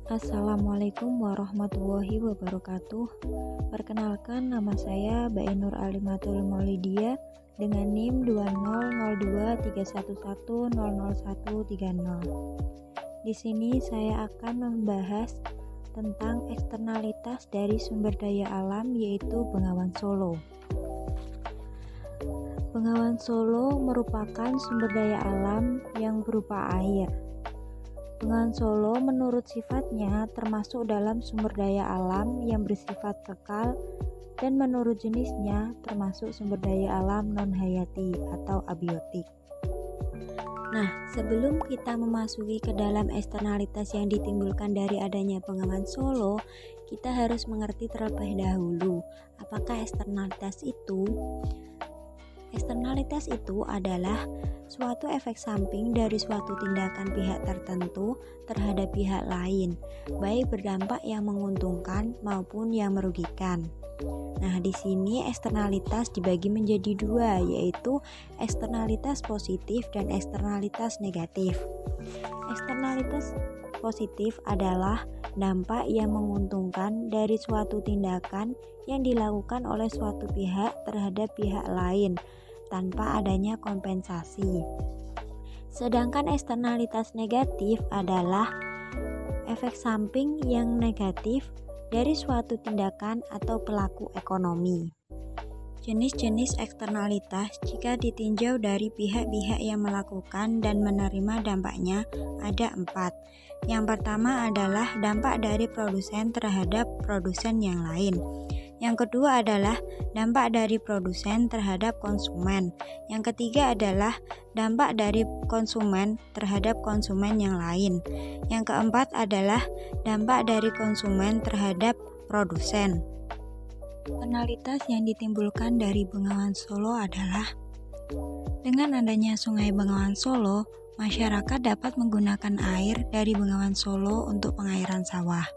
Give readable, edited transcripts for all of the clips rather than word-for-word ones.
Assalamualaikum warahmatullahi wabarakatuh. Perkenalkan, nama saya Bainur Alimatul Maulidia dengan NIM 200231100130. Di sini saya akan membahas tentang eksternalitas dari sumber daya alam, yaitu Bengawan Solo. Bengawan Solo merupakan sumber daya alam yang berupa air. Bengawan Solo menurut sifatnya termasuk dalam sumber daya alam yang bersifat kekal, dan menurut jenisnya termasuk sumber daya alam non-hayati atau abiotik. Nah, sebelum kita memasuki ke dalam eksternalitas yang ditimbulkan dari adanya Bengawan Solo, kita harus mengerti terlebih dahulu apakah eksternalitas itu. Eksternalitas itu adalah suatu efek samping dari suatu tindakan pihak tertentu terhadap pihak lain, baik berdampak yang menguntungkan maupun yang merugikan. Nah, di sini eksternalitas dibagi menjadi dua, yaitu eksternalitas positif dan eksternalitas negatif. Eksternalitas positif adalah dampak yang menguntungkan dari suatu tindakan yang dilakukan oleh suatu pihak terhadap pihak lain tanpa adanya kompensasi. Sedangkan eksternalitas negatif adalah efek samping yang negatif dari suatu tindakan atau pelaku ekonomi. Jenis-jenis eksternalitas jika ditinjau dari pihak-pihak yang melakukan dan menerima dampaknya ada 4. Yang pertama adalah dampak dari produsen terhadap produsen yang lain. Yang kedua adalah dampak dari produsen terhadap konsumen. Yang ketiga adalah dampak dari konsumen terhadap konsumen yang lain. Yang keempat adalah dampak dari konsumen terhadap produsen. Eksternalitas yang ditimbulkan dari Bengawan Solo adalah dengan adanya Sungai Bengawan Solo, masyarakat dapat menggunakan air dari Bengawan Solo untuk pengairan sawah.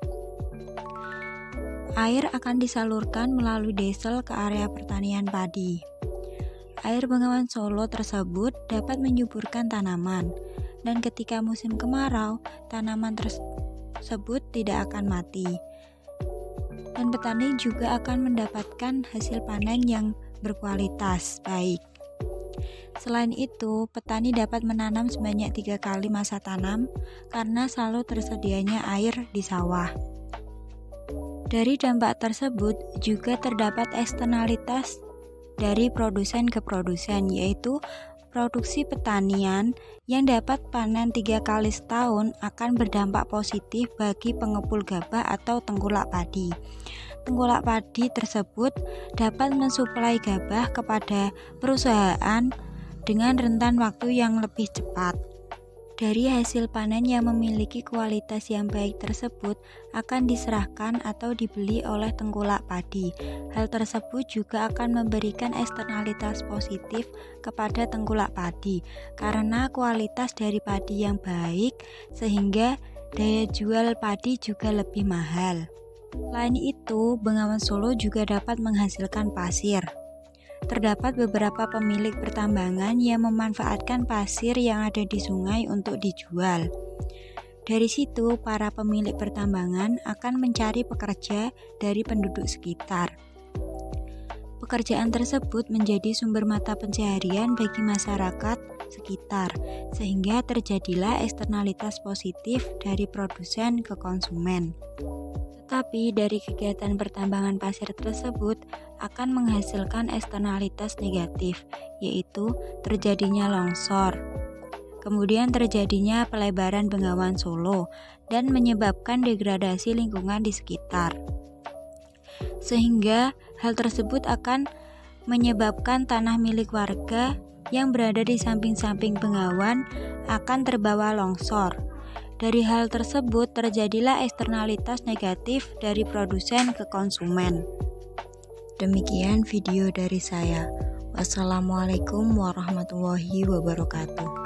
Air akan disalurkan melalui desel ke area pertanian padi. Air Bengawan Solo tersebut dapat menyuburkan tanaman, dan ketika musim kemarau, tanaman tersebut tidak akan mati. Dan petani juga akan mendapatkan hasil panen yang berkualitas baik. Selain itu, petani dapat menanam sebanyak 3 kali masa tanam karena selalu tersedianya air di sawah. Dari dampak tersebut juga terdapat eksternalitas dari produsen ke produsen, yaitu produksi pertanian yang dapat panen 3 kali setahun akan berdampak positif bagi pengepul gabah atau tengkulak padi. Tengkulak padi tersebut dapat mensuplai gabah kepada perusahaan dengan rentan waktu yang lebih cepat. Dari hasil panen yang memiliki kualitas yang baik tersebut akan diserahkan atau dibeli oleh tengkulak padi. Hal tersebut juga akan memberikan eksternalitas positif kepada tengkulak padi karena kualitas dari padi yang baik sehingga daya jual padi juga lebih mahal. Selain itu, Bengawan Solo juga dapat menghasilkan pasir. Terdapat beberapa pemilik pertambangan yang memanfaatkan pasir yang ada di sungai untuk dijual. Dari situ, para pemilik pertambangan akan mencari pekerja dari penduduk sekitar. Pekerjaan tersebut menjadi sumber mata pencaharian bagi masyarakat sekitar, sehingga terjadilah eksternalitas positif dari produsen ke konsumen. Tetapi dari kegiatan pertambangan pasir tersebut akan menghasilkan eksternalitas negatif, yaitu terjadinya longsor. Kemudian terjadinya pelebaran Bengawan Solo dan menyebabkan degradasi lingkungan di sekitar. Sehingga hal tersebut akan menyebabkan tanah milik warga yang berada di samping-samping Bengawan akan terbawa longsor. Dari hal tersebut terjadilah eksternalitas negatif dari produsen ke konsumen. Demikian video dari saya. Wassalamualaikum warahmatullahi wabarakatuh.